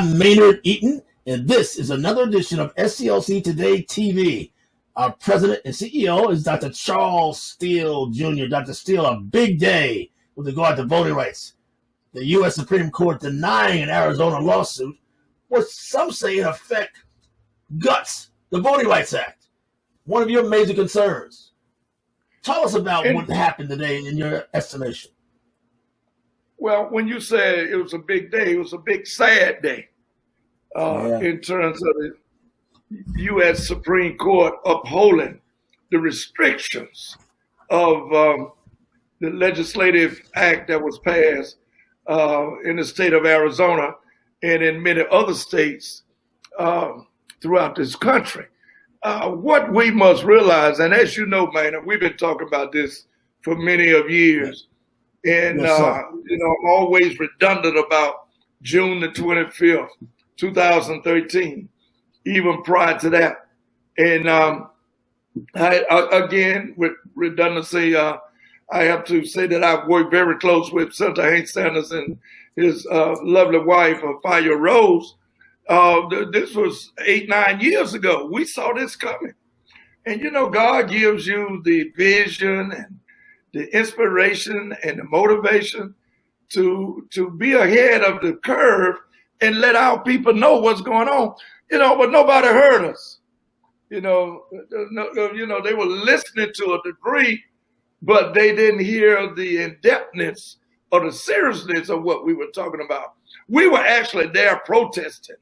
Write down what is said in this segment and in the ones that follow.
I'm Maynard Eaton, and this is another edition of SCLC Today TV. Our president and CEO is Dr. Charles Steele Jr. Dr. Steele, a big day with regard to voting rights. The U.S. Supreme Court denying an Arizona lawsuit, which some say in effect guts the Voting Rights Act. One of your major concerns. Tell us about what happened today in your estimation. Well, when you say it was a big day, it was a big sad day in terms of the U.S. Supreme Court upholding the restrictions of the legislative act that was passed in the state of Arizona and in many other states throughout this country. What we must realize, and as you know, Maynard, we've been talking about this for many of years, and I'm always redundant about June the 25th, 2013, even prior to that. And I again, with redundancy, I have to say that I've worked very close with Senator Hank Sanders and his lovely wife, Faya Rose. This was 8-9 years ago. We saw this coming. And, God gives you the vision and the inspiration and the motivation to be ahead of the curve and let our people know what's going on. But nobody heard us. They were listening to a degree, but they didn't hear the in-depthness or the seriousness of what we were talking about. We were actually there protesting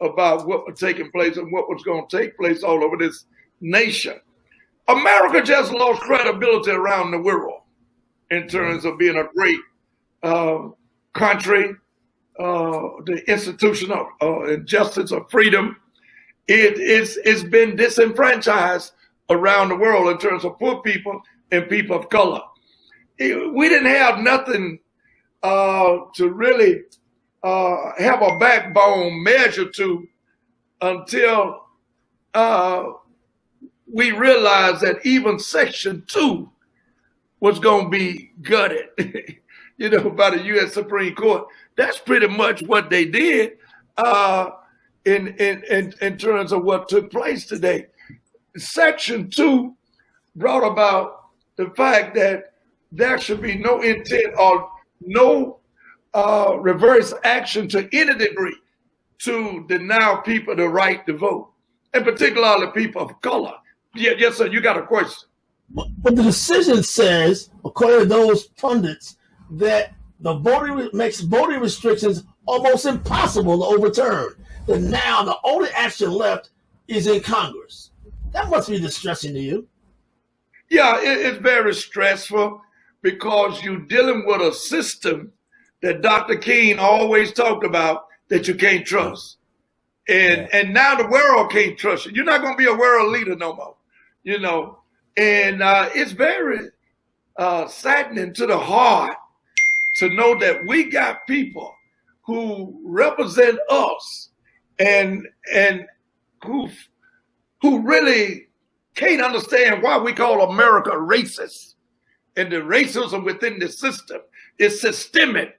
about what was taking place and what was going to take place all over this nation. America just lost credibility around the world in terms of being a great country, the institution of justice, of freedom. It's been disenfranchised around the world in terms of poor people and people of color. We didn't have nothing to really have a backbone measure to until we realized that even Section 2 was going to be gutted, by the U.S. Supreme Court. That's pretty much what they did in terms of what took place today. Section 2 brought about the fact that there should be no intent or no reverse action to any degree to deny people the right to vote, and particularly people of color. Yes, sir, you got a question. But the decision says, according to those pundits, that the makes voting restrictions almost impossible to overturn. That now the only action left is in Congress. That must be distressing to you. Yeah, it's very stressful because you're dealing with a system that Dr. King always talked about that you can't trust. And now the world can't trust you. You're not going to be a world leader no more, And it's very saddening to the heart to know that we got people who represent us and who really can't understand why we call America racist. And the racism within the system is systemic.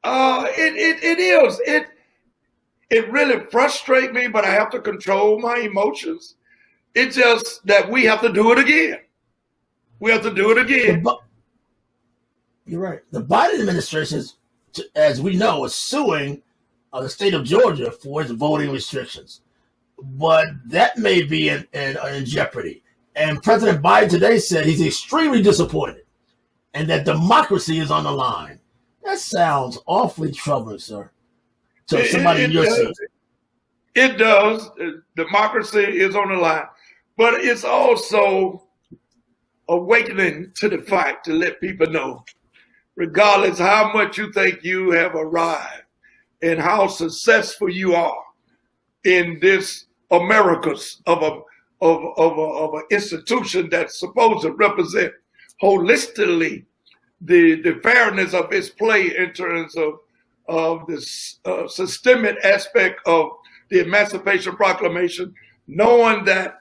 It is. It really frustrates me, but I have to control my emotions. It's just that we have to do it again. We have to do it again. You're right. The Biden administration, as we know, is suing the state of Georgia for its voting restrictions. But that may be in jeopardy. And President Biden today said he's extremely disappointed and that democracy is on the line. That sounds awfully troubling, sir. To somebody in your seat. It does. Democracy is on the line. But it's also awakening to the fact to let people know, regardless how much you think you have arrived and how successful you are in this Americas of an institution that's supposed to represent holistically the fairness of its play in terms of this systemic aspect of the Emancipation Proclamation, knowing that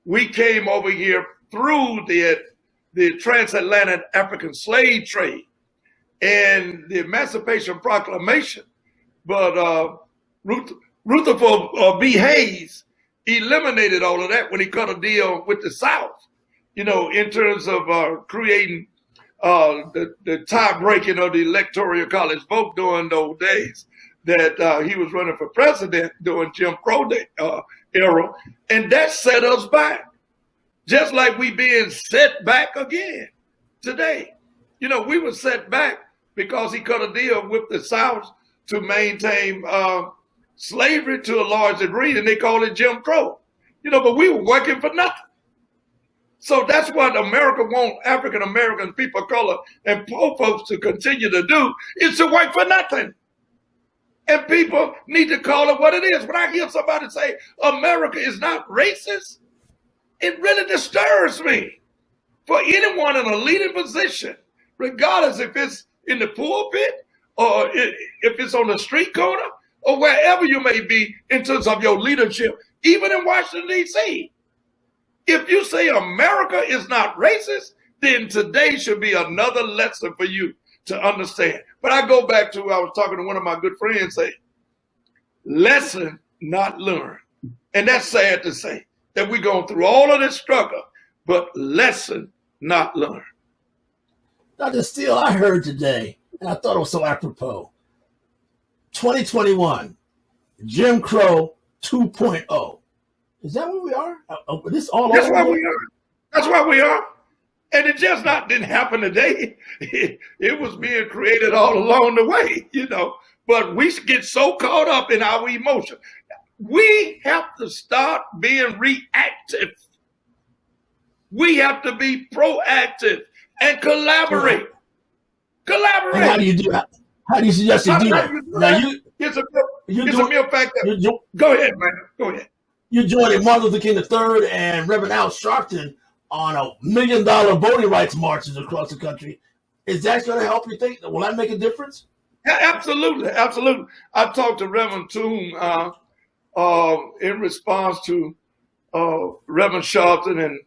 we came over here through the transatlantic African slave trade and the Emancipation Proclamation. But Rutherford B. Hayes eliminated all of that when he cut a deal with the South, in terms of creating the tie breaking of the electoral college vote during those days that he was running for president during Jim Crow era. And that set us back, just like we being set back again today. We were set back because he cut a deal with the South to maintain slavery to a large degree, and they call it Jim Crow. But we were working for nothing. So that's what America wants African American people of color and poor folks to continue to do, is to work for nothing. And people need to call it what it is. When I hear somebody say America is not racist, it really disturbs me. For anyone in a leading position, regardless if it's in the pulpit or if it's on the street corner or wherever you may be in terms of your leadership, even in Washington, D.C., if you say America is not racist, then today should be another lesson for you to understand. But I go back to, I was talking to one of my good friends, say, lesson not learned. And that's sad to say, that we're going through all of this struggle, but lesson not learned. Dr. Steele, I heard today, and I thought it was so apropos, 2021, Jim Crow 2.0. Is that where we are? This all That's over where we are. That's where we are. And it just didn't happen today. It was being created all along the way, But we get so caught up in our emotion. We have to start being reactive. We have to be proactive and collaborate. Collaborate. And how do you do that? How do you suggest you do that? Now it's a mere fact that. Go ahead, man. Go ahead. You're joining Martin Luther King III and Reverend Al Sharpton on $1 million voting rights marches across the country. Is that going to help you think? Will that make a difference? Yeah, absolutely. Absolutely. I talked to Reverend Toon in response to Reverend Sharpton and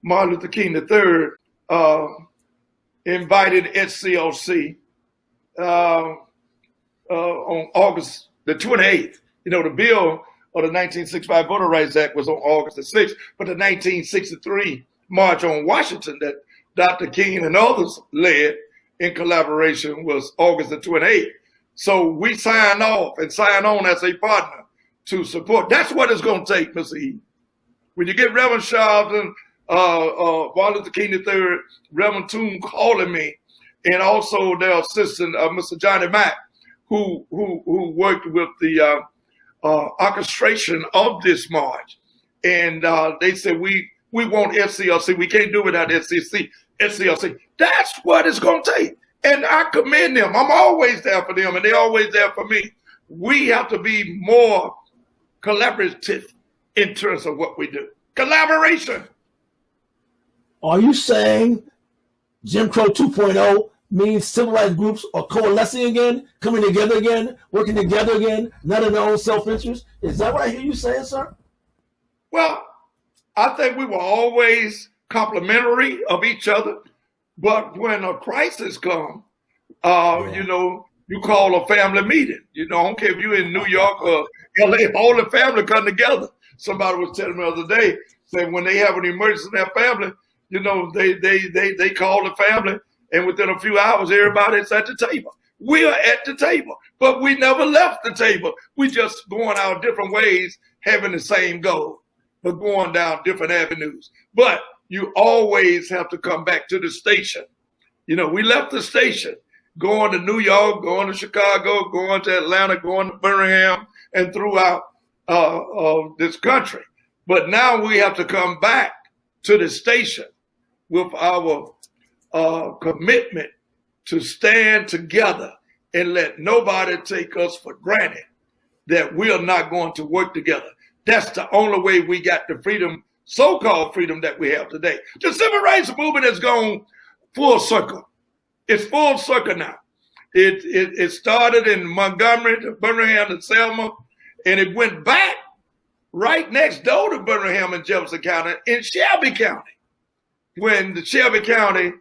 Martin Luther King III invited SCLC on August the 28th. The bill of the 1965 Voter Rights Act was on August the 6th, but the 1963 March on Washington that Dr. King and others led in collaboration was August the 28th. So we signed off and signed on as a partner to support. That's what it's going to take, Mr. Eaton. When you get Reverend Sharpton, Martin Luther King III, Reverend Toon calling me, and also their assistant, Mr. Johnny Mack, who worked with the orchestration of this march. And they said, we want SCLC. We can't do it without SCLC. That's what it's going to take. And I commend them. I'm always there for them, and they're always there for me. We have to be more collaborative in terms of what we do. Collaboration. Are you saying Jim Crow 2.0 means civil rights groups are coalescing again, coming together again, working together again, not in their own self-interest? Is that what I hear you saying, sir? Well, I think we were always complimentary of each other. But when a crisis comes, you call a family meeting. I don't care if you're in New York or LA, all the family come together. Somebody was telling me the other day, saying when they have an emergency in their family, they call the family, and within a few hours, everybody's at the table. We are at the table, but we never left the table. We just going our different ways, having the same goal, but going down different avenues. But you always have to come back to the station. We left the station, going to New York, going to Chicago, going to Atlanta, going to Birmingham, and throughout this country. But now we have to come back to the station with our commitment to stand together and let nobody take us for granted that we are not going to work together. That's the only way we got the freedom, so-called freedom that we have today. The civil rights movement has gone full circle. It's full circle now. It started in Montgomery to Birmingham to Selma, and it went back right next door to Birmingham and Jefferson County in Shelby County, when the Shelby County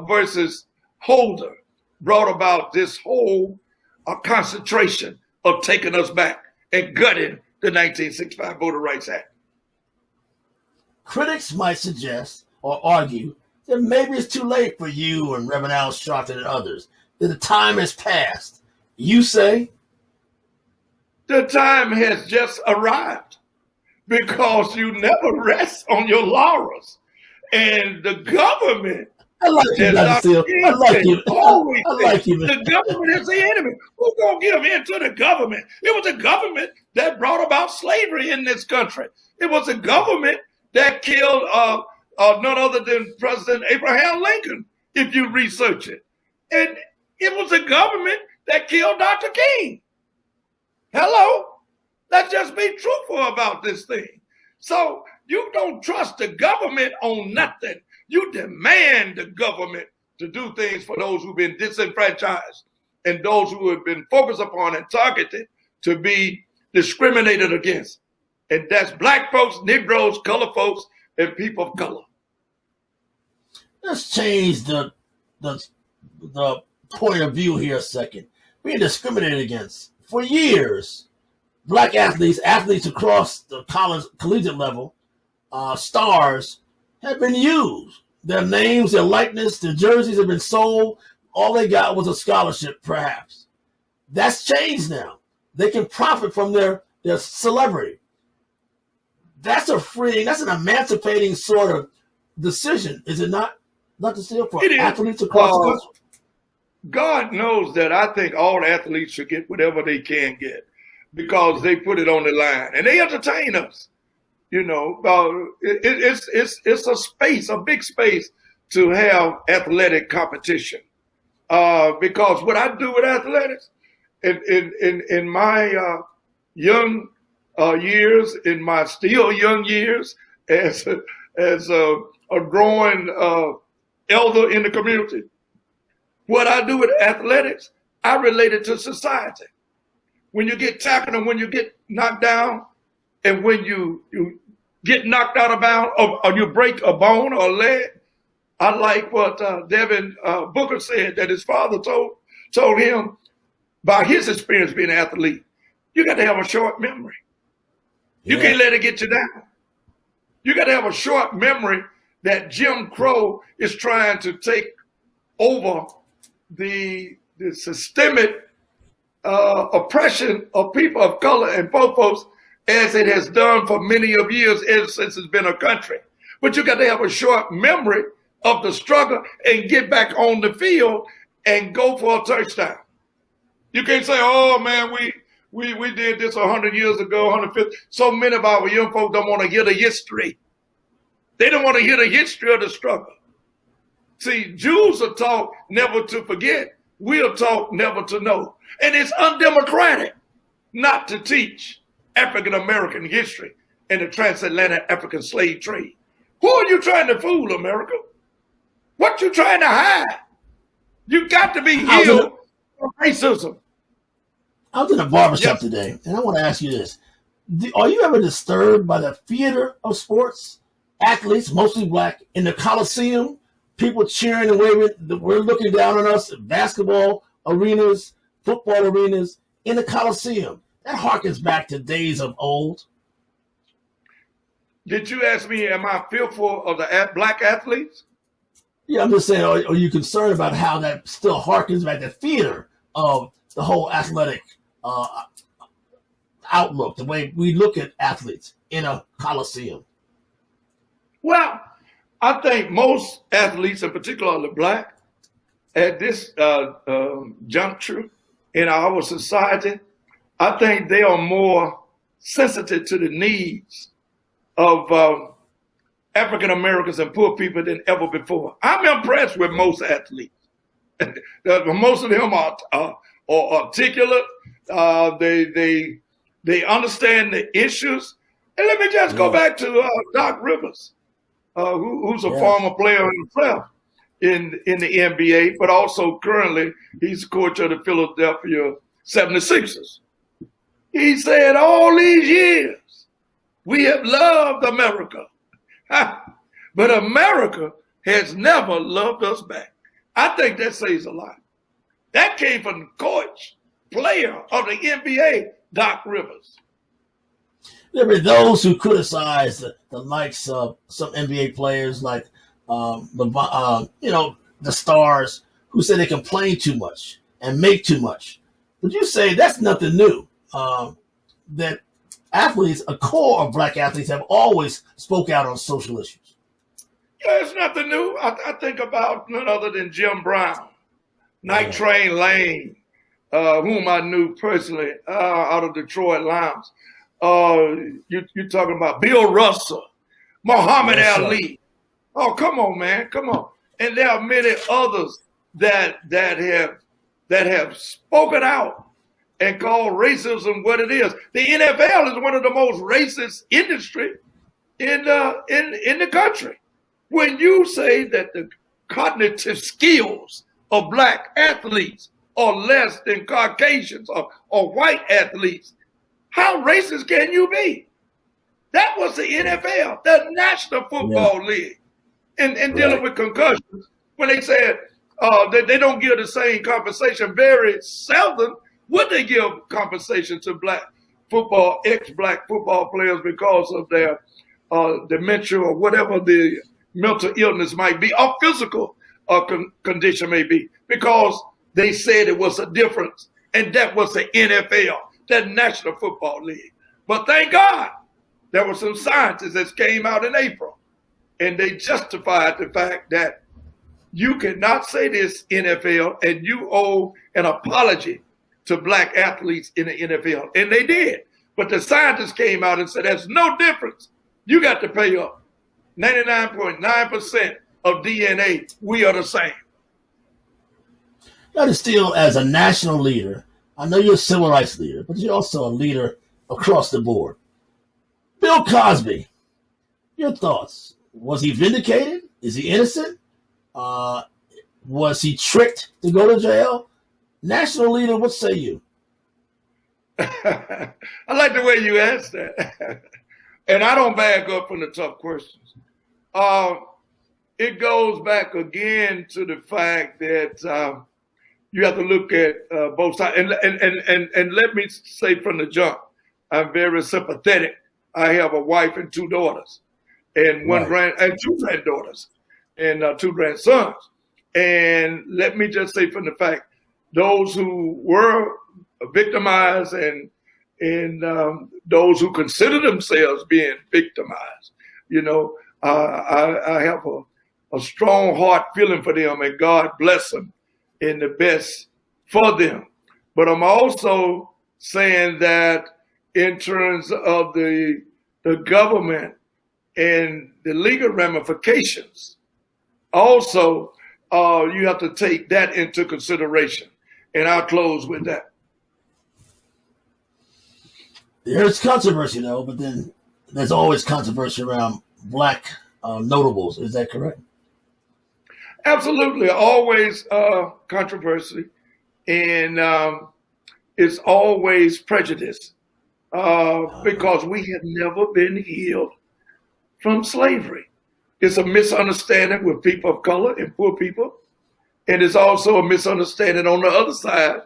versus Holder brought about this whole concentration of taking us back. and gutting the 1965 Voter Rights Act. Critics might suggest or argue that maybe it's too late for you and Reverend Al Sharpton and others, that the time has passed. You say? The time has just arrived, because you never rest on your laurels. And the government, I like you, Dr. Steele. I like you. I like you. The government is the enemy. Who's going to give in to the government? It was the government that brought about slavery in this country. It was the government that killed none other than President Abraham Lincoln, if you research it. And it was the government that killed Dr. King. Hello? Let's just be truthful about this thing. So you don't trust the government on nothing. You demand the government to do things for those who've been disenfranchised and those who have been focused upon and targeted to be discriminated against. And that's black folks, Negroes, color folks, and people of color. Let's change the point of view here a second. Being discriminated against for years. Black athletes across the collegiate level, stars, have been used. Their names, their likeness, their jerseys have been sold. All they got was a scholarship, perhaps. That's changed now. They can profit from their celebrity. That's an emancipating sort of decision, is it not? Dr. Steele, for athletes across the country? God knows that I think all athletes should get whatever they can get, because they put it on the line and they entertain us. You know, it's a space, a big space, to have athletic competition. Because what I do with athletics, in my young years, in my still young years, as a growing elder in the community, what I do with athletics, I relate it to society. When you get tackled and when you get knocked down, and when you get knocked out of bounds, or you break a bone or a leg, I like what Devin Booker said, that his father told him about his experience being an athlete. You got to have a short memory. You can't let it get you down. You got to have a short memory that Jim Crow is trying to take over the systemic oppression of people of color and poor folks, as it has done for many of years since it's been a country. But you got to have a short memory of the struggle and get back on the field and go for a touchdown. You can't say, oh man, we did this 100 years ago, 150. So many of our young folks don't want to hear the history. They don't want to hear the history of the struggle. See, Jews are taught never to forget. We are taught never to know. And it's undemocratic not to teach African-American history and the transatlantic African slave trade. Who are you trying to fool, America? What you trying to hide? You got to be healed from racism. I was in a barbershop today, and I want to ask you this. Are you ever disturbed by the theater of sports? Athletes, mostly black, in the Coliseum, people cheering and waving. We're looking down on us at basketball arenas, football arenas, in the Coliseum. That harkens back to days of old. Did you ask me, am I fearful of the black athletes? Yeah, I'm just saying, are you concerned about how that still harkens back to theater of the whole athletic outlook, the way we look at athletes in a Coliseum? Well, I think most athletes, in particular the black, at this juncture in our society, I think they are more sensitive to the needs of African Americans and poor people than ever before. I'm impressed with most athletes. Most of them are articulate. They understand the issues. And let me just go back to Doc Rivers, who's a former player himself in the NBA, but also currently he's coach of the Philadelphia 76ers. He said, all these years, we have loved America, but America has never loved us back. I think that says a lot. That came from the coach, player of the NBA, Doc Rivers. There were those who criticized the likes of some NBA players like the stars who say they complain too much and make too much. Would you say that's nothing new? That athletes, a core of black athletes, have always spoke out on social issues. Yeah, it's nothing new. I think about none other than Jim Brown, Night Train Lane, whom I knew personally out of Detroit Lions. You're talking about Bill Russell, Muhammad Ali. Oh, come on, man, come on. And there are many others that have spoken out and called racism what it is. The NFL is one of the most racist industry in the country. When you say that the cognitive skills of black athletes are less than Caucasians or white athletes, how racist can you be? That was the NFL, the National Football League. And dealing with concussions, when they said they don't give the same compensation, very seldom would they give compensation to ex-black football players because of their dementia or whatever the mental illness might be, or physical condition may be, because they said it was a difference, and that was the NFL, the National Football League. But thank God, there were some scientists that came out in April, and they justified the fact that you cannot say this, NFL, and you owe an apology to black athletes in the NFL. And they did. But the scientists came out and said, there's no difference. You got to pay up. 99.9% of DNA, we are the same. Dr. Steele, as a national leader, I know you're a civil rights leader, but you're also a leader across the board. Bill Cosby, your thoughts? Was he vindicated? Is he innocent? Was he tricked to go to jail? National leader, what say you? I like the way you asked that. And I don't back up from the tough questions. It goes back again to the fact that you have to look at both sides. And let me say from the jump, I'm very sympathetic. I have a wife and two daughters, and two granddaughters, and two grandsons. And let me just say from the fact, those who were victimized and those who consider themselves being victimized, I have a strong heart feeling for them, and God bless them in the best for them. But I'm also saying that in terms of the government and the legal ramifications, also you have to take that into consideration. And I'll close with that. There's controversy, though, but then there's always controversy around black notables. Is that correct? Absolutely. Always controversy. And it's always prejudice because we have never been healed from slavery. It's a misunderstanding with people of color and poor people. And it's also a misunderstanding on the other side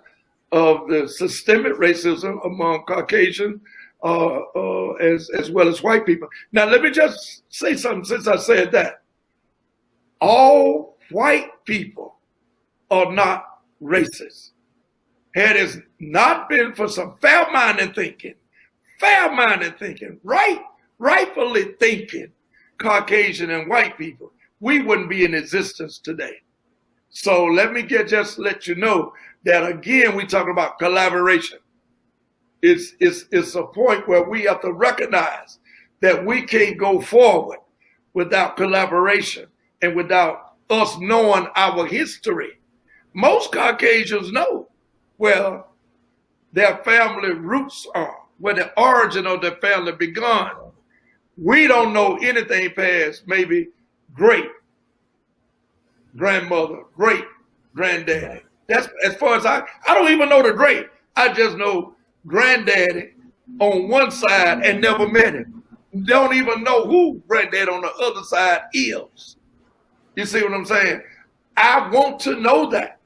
of the systemic racism among Caucasian as well as white people. Now, let me just say something since I said that. All white people are not racist. Had it not been for some fair-minded thinking, rightfully thinking Caucasian and white people, we wouldn't be in existence today. So let me just let you know that, again, we talk about collaboration. It's a point where we have to recognize that we can't go forward without collaboration and without us knowing our history. Most Caucasians know where their family roots are, where the origin of their family begun. We don't know anything past maybe great grandmother, great granddaddy. That's as far as I don't even know the great. I just know granddaddy on one side and never met him. Don't even know who granddaddy on the other side is. You see what I'm saying? I want to know that.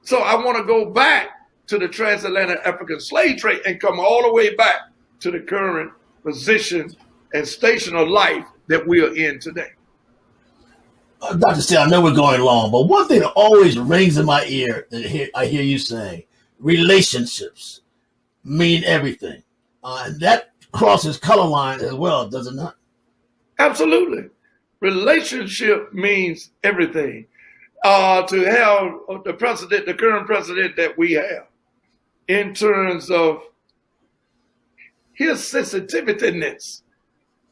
So I want to go back to the transatlantic African slave trade and come all the way back to the current position and station of life that we are in today. Dr. Steele, I know we're going long, but one thing that always rings in my ear, I hear you saying, relationships mean everything. And that crosses color lines as well, does it not? Absolutely. Relationship means everything. To have the president, the current president that we have, in terms of his sensitiveness,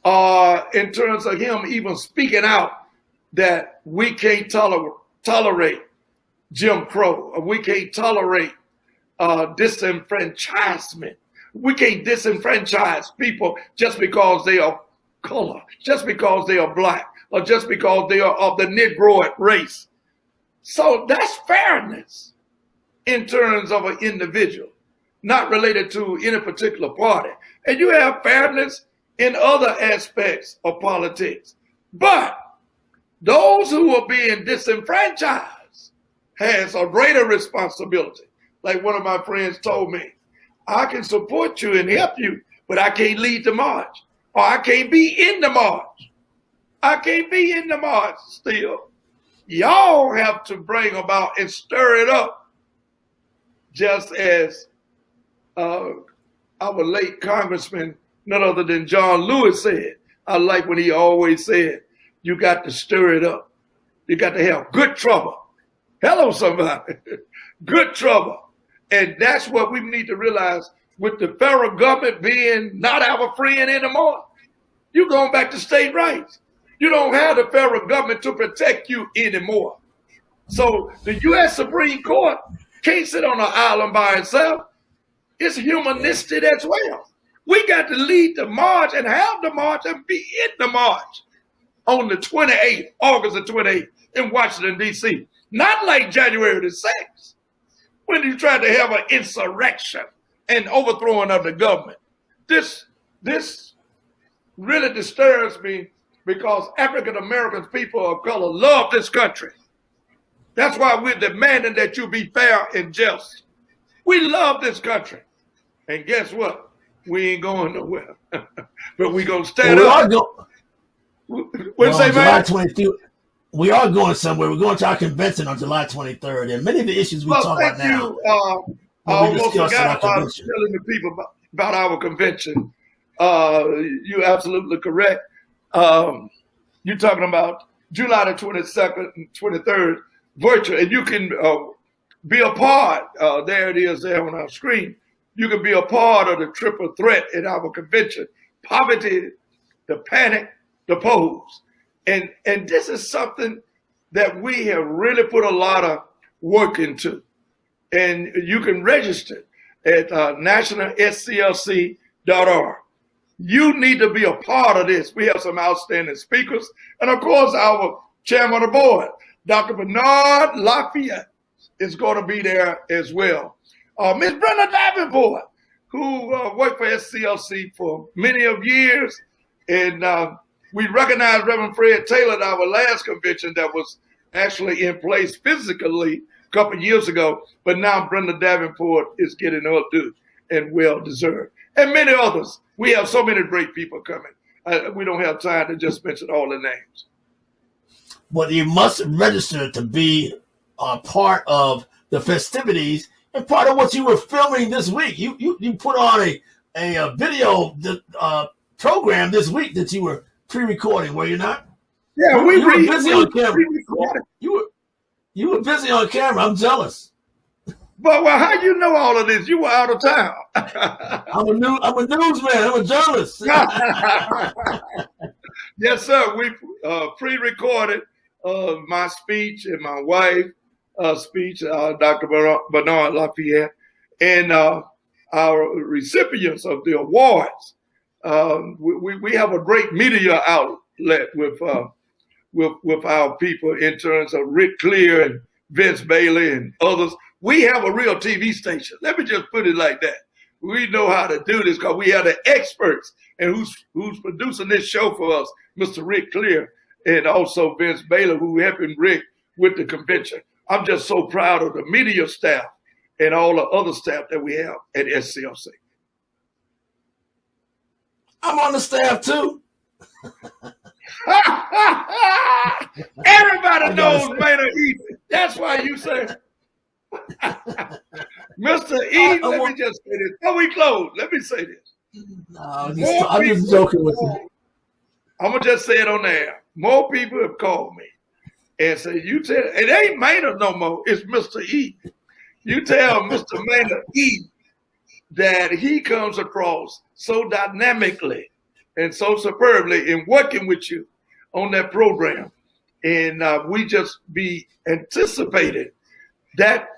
in terms of him even speaking out that we can't tolerate Jim Crow, or we can't tolerate disenfranchisement. We can't disenfranchise people just because they are color, just because they are black, or just because they are of the Negroid race. So that's fairness in terms of an individual, not related to any particular party. And you have fairness in other aspects of politics. But those who are being disenfranchised has a greater responsibility. Like one of my friends told me, I can support you and help you, but I can't lead the march, or I can't be in the march. I can't be in the march still. Y'all have to bring about and stir it up, just as our late Congressman, none other than John Lewis, said. I like when he always said, you got to stir it up. You got to have good trouble. Hello, somebody. Good trouble. And that's what we need to realize with the federal government being not our friend anymore. You're going back to state rights. You don't have the federal government to protect you anymore. So the U.S. Supreme Court can't sit on an island by itself. It's humanistic as well. We got to lead the march and have the march and be in the march on the 28th, August the 28th in Washington, D.C. Not like January the 6th, when you tried to have an insurrection and overthrowing of the government. This really disturbs me, because African American people of color love this country. That's why we're demanding that you be fair and just. We love this country. And guess what? We ain't going nowhere. But we going to stand up. July 23rd, we are going somewhere. We're going to our convention on July 23rd. And many of the issues we talk about now. I almost forgot about telling the people about our convention. You're absolutely correct. You're talking about July the 22nd and 23rd, virtual, and you can be a part. There it is there on our screen. You can be a part of the triple threat in our convention: poverty, the panic, the pose. And this is something that we have really put a lot of work into. And you can register at nationalsclc.org. You need to be a part of this. We have some outstanding speakers. And of course, our chairman of the board, Dr. Maynard Lafayette, is going to be there as well. Ms. Brenda Davenport, who worked for SCLC for many of years. And we recognized Reverend Fred Taylor at our last convention that was actually in place physically a couple of years ago. But now Brenda Davenport is getting her due and well deserved. And many others. We have so many great people coming. We don't have time to just mention all the names. But you must register to be a part of the festivities and part of what you were filming this week. You put on a video program this week that you were pre-recording, were you not? Yeah, you were busy on camera. You were busy on camera. I'm jealous. But well, how you know all of this? You were out of town. I'm a newsman. I'm a journalist. Yes, sir. We pre-recorded my speech and my wife's speech, Dr. Maynard Lafayette, and our recipients of the awards. We have a great media outlet with our people in terms of Rick Clear and Vince Bailey and others. We have a real TV station. Let me just put it like that. We know how to do this because we have the experts, and who's producing this show for us, Mr. Rick Clear, and also Vince Bailey, who helping Rick with the convention. I'm just so proud of the media staff and all the other staff that we have at SCLC. I'm on the staff too. Everybody knows Maynard Eaton. That's why you say, Mr. Eaton, let me just say this. Before we close, let me say this. No, I'm just joking with you. I'm going to just say it on the air. More people have called me and said, you tell, it ain't Maynard no more, it's Mr. Eaton. You tell Mr. Maynard Eaton that he comes across so dynamically and so superbly in working with you on that program. And we just be anticipating that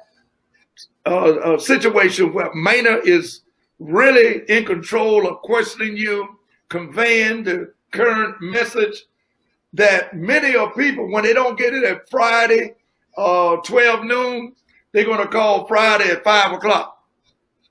situation where Maynard is really in control of questioning you, conveying the current message that many of people, when they don't get it at Friday, 12 noon, they're going to call Friday at 5 o'clock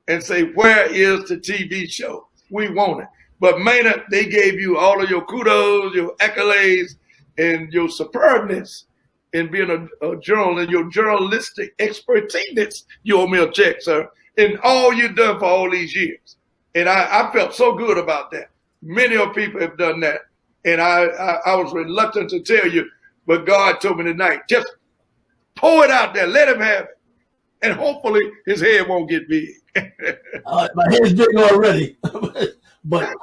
and say, where is the TV show? We want it. But Maynard, they gave you all of your kudos, your accolades, and your superbness in being a journalist, your journalistic expertise. You owe me a check, sir, and all you've done for all these years. And I felt so good about that. Many of people have done that. And I was reluctant to tell you, but God told me tonight, just pour it out there, let him have it. And hopefully his head won't get big. My head's big already. But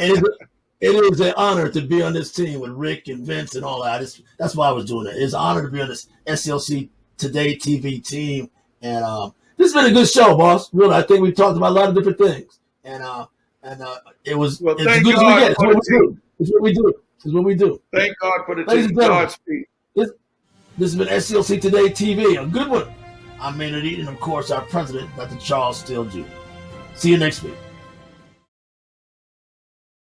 it is an honor to be on this team with Rick and Vince and all that. That's why I was doing it. It's an honor to be on this SCLC Today TV team. And this has been a good show, boss. Really, I think we talked about a lot of different things. And it was as good as we get. It's what we do. It's what we do. It's what we do. Thank God for the Ladies team. and gentlemen, Godspeed. This has been SCLC Today TV, a good one. I'm Maynard Eaton, and of course, our president, Dr. Charles Steele Jr. See you next week.